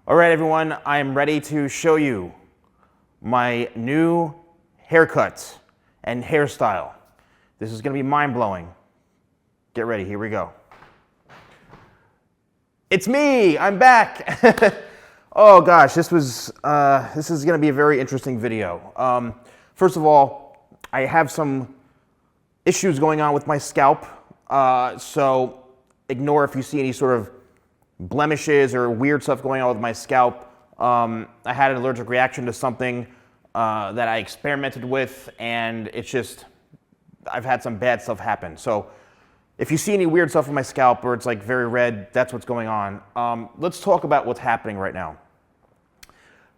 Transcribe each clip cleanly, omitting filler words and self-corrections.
All right, everyone, I'm ready to show you my new haircut and hairstyle. This is gonna be mind-blowing. Get ready, here we go. It's me, I'm back. Oh gosh, this is gonna be a very interesting video. First of all, I have some issues going on with my scalp, so ignore if you see any sort of blemishes or weird stuff going on with my scalp. I had an allergic reaction to something that I experimented with, and it's just, I've had some bad stuff happen. So if you see any weird stuff on my scalp or it's like very red, that's what's going on. Let's talk about what's happening right now.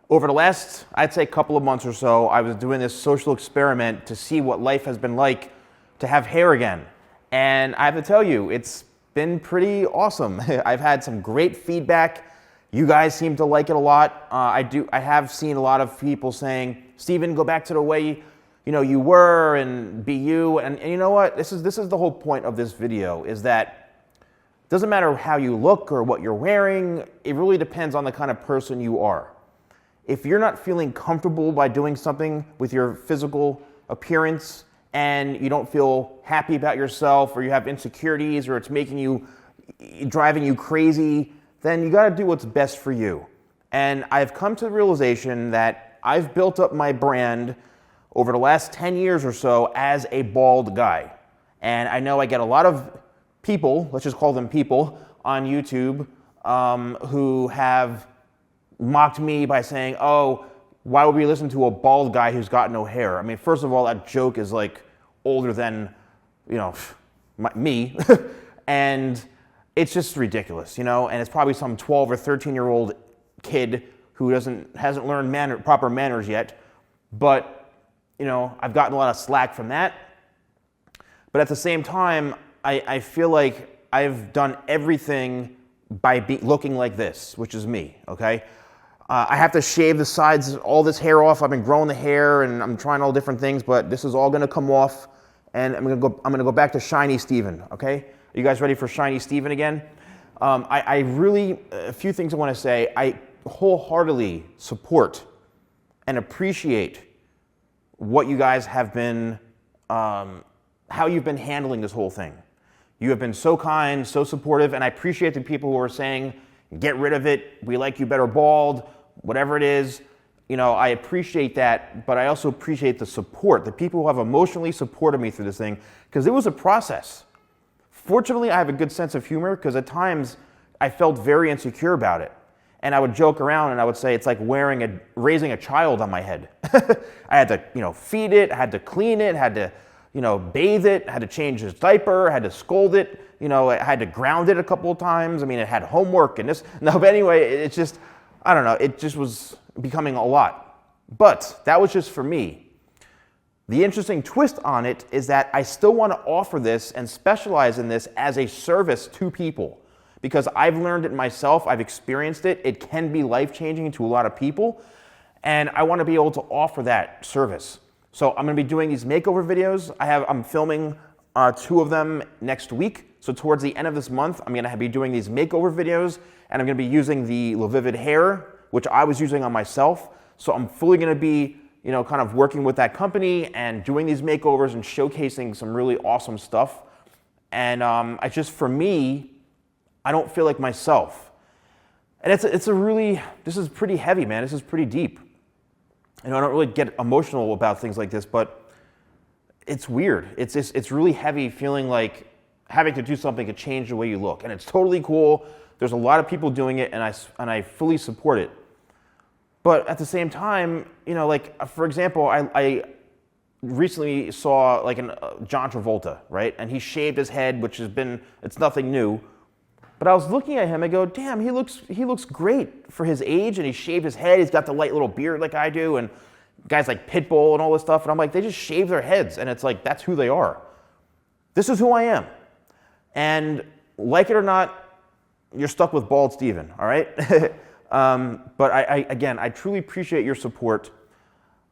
Over the last, I'd say, couple of months or so, I was doing this social experiment to see what life has been like to have hair again. And I have to tell you, it's been pretty awesome. I've had some great feedback. You guys seem to like it a lot. I have seen a lot of people saying, Steven, go back to the way you were and be you. And you know what? This is the whole point of this video, is that it doesn't matter how you look or what you're wearing. It really depends on the kind of person you are. If you're not feeling comfortable by doing something with your physical appearance, and you don't feel happy about yourself, or you have insecurities, or it's driving you crazy, then you gotta do what's best for you. And I've come to the realization that I've built up my brand over the last 10 years or so as a bald guy. And I know I get a lot of people, let's just call them people, on YouTube who have mocked me by saying, oh, why would we listen to a bald guy who's got no hair? I mean, first of all, that joke is like older than, me. And it's just ridiculous, and it's probably some 12 or 13-year-old kid who hasn't learned proper manners yet. But, I've gotten a lot of slack from that. But at the same time, I feel like I've done everything by looking like this, which is me, okay? I have to shave the sides, all this hair off. I've been growing the hair and I'm trying all different things, but this is all gonna come off, and I'm gonna go back to shiny Steven, okay? Are you guys ready for shiny Steven again? A few things I wanna say. I wholeheartedly support and appreciate what you guys have been, how you've been handling this whole thing. You have been so kind, so supportive, and I appreciate the people who are saying, get rid of it, we like you better bald, whatever it is. I appreciate that, but I also appreciate the support, the people who have emotionally supported me through this thing, because it was a process. Fortunately, I have a good sense of humor, because at times I felt very insecure about it. And I would joke around and I would say it's like raising a child on my head. I had to, feed it, I had to clean it, had to, bathe it, had to change its diaper, had to scold it, I had to ground it a couple of times. I mean, it had homework and this. No, but anyway, it's just, I don't know, it just was becoming a lot. But that was just for me. The interesting twist on it is that I still want to offer this and specialize in this as a service to people. Because I've learned it myself, I've experienced it, it can be life-changing to a lot of people, and I want to be able to offer that service. So I'm going to be doing these makeover videos. I'm filming 2 of them next week. So towards the end of this month, I'm going to be doing these makeover videos, and I'm going to be using the Vivid hair, which I was using on myself. So I'm fully going to be, kind of working with that company and doing these makeovers and showcasing some really awesome stuff. And for me, I don't feel like myself. And this is pretty heavy, man. This is pretty deep. I don't really get emotional about things like this, but it's weird. It's really heavy feeling like having to do something to change the way you look. And it's totally cool. There's a lot of people doing it, and I fully support it. But at the same time, for example, I recently saw like John Travolta, right? And he shaved his head, it's nothing new. But I was looking at him, I go, damn, he looks great for his age, and he shaved his head, he's got the light little beard like I do, and guys like Pitbull and all this stuff, and I'm like, they just shave their heads, and it's like, that's who they are. This is who I am. And like it or not, you're stuck with bald Steven, all right? But I truly appreciate your support,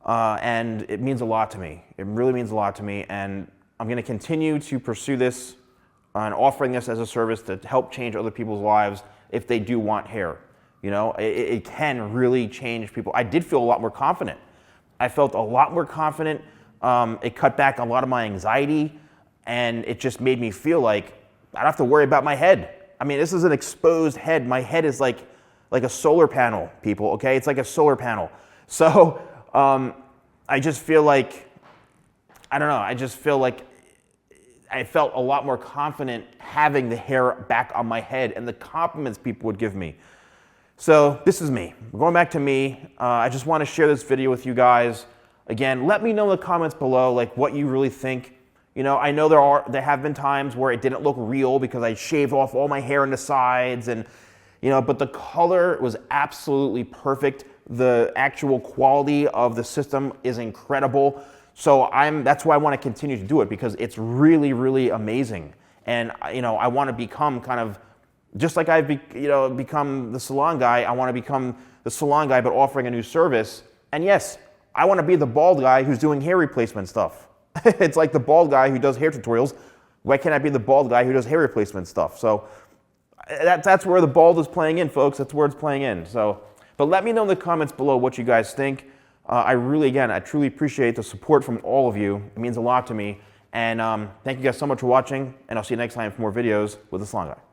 and it means a lot to me. It really means a lot to me, and I'm gonna continue to pursue this and offering this as a service to help change other people's lives if they do want hair. You know, it can really change people. I did feel a lot more confident. I felt a lot more confident. It cut back a lot of my anxiety, and it just made me feel like I don't have to worry about my head. I mean, this is an exposed head. My head is like a solar panel, people, okay? It's like a solar panel. So I just feel like, I don't know, I just feel like I felt a lot more confident having the hair back on my head and the compliments people would give me. So this is me. Going back to me, I just want to share this video with you guys. Again, let me know in the comments below like what you really think. You know, I know there have been times where it didn't look real because I shaved off all my hair on the sides, and you know, but the color was absolutely perfect. The actual quality of the system is incredible. So that's why I want to continue to do it, because it's really, really amazing. And you know, I want to become kind of just like I've become the salon guy. I want to become the salon guy, but offering a new service. And yes, I want to be the bald guy who's doing hair replacement stuff. It's like the bald guy who does hair tutorials. Why can't I be the bald guy who does hair replacement stuff? So that's where the bald is playing in, folks. That's where it's playing in. So, but let me know in the comments below what you guys think. I truly appreciate the support from all of you. It means a lot to me. And thank you guys so much for watching, and I'll see you next time for more videos with the Salon Guy.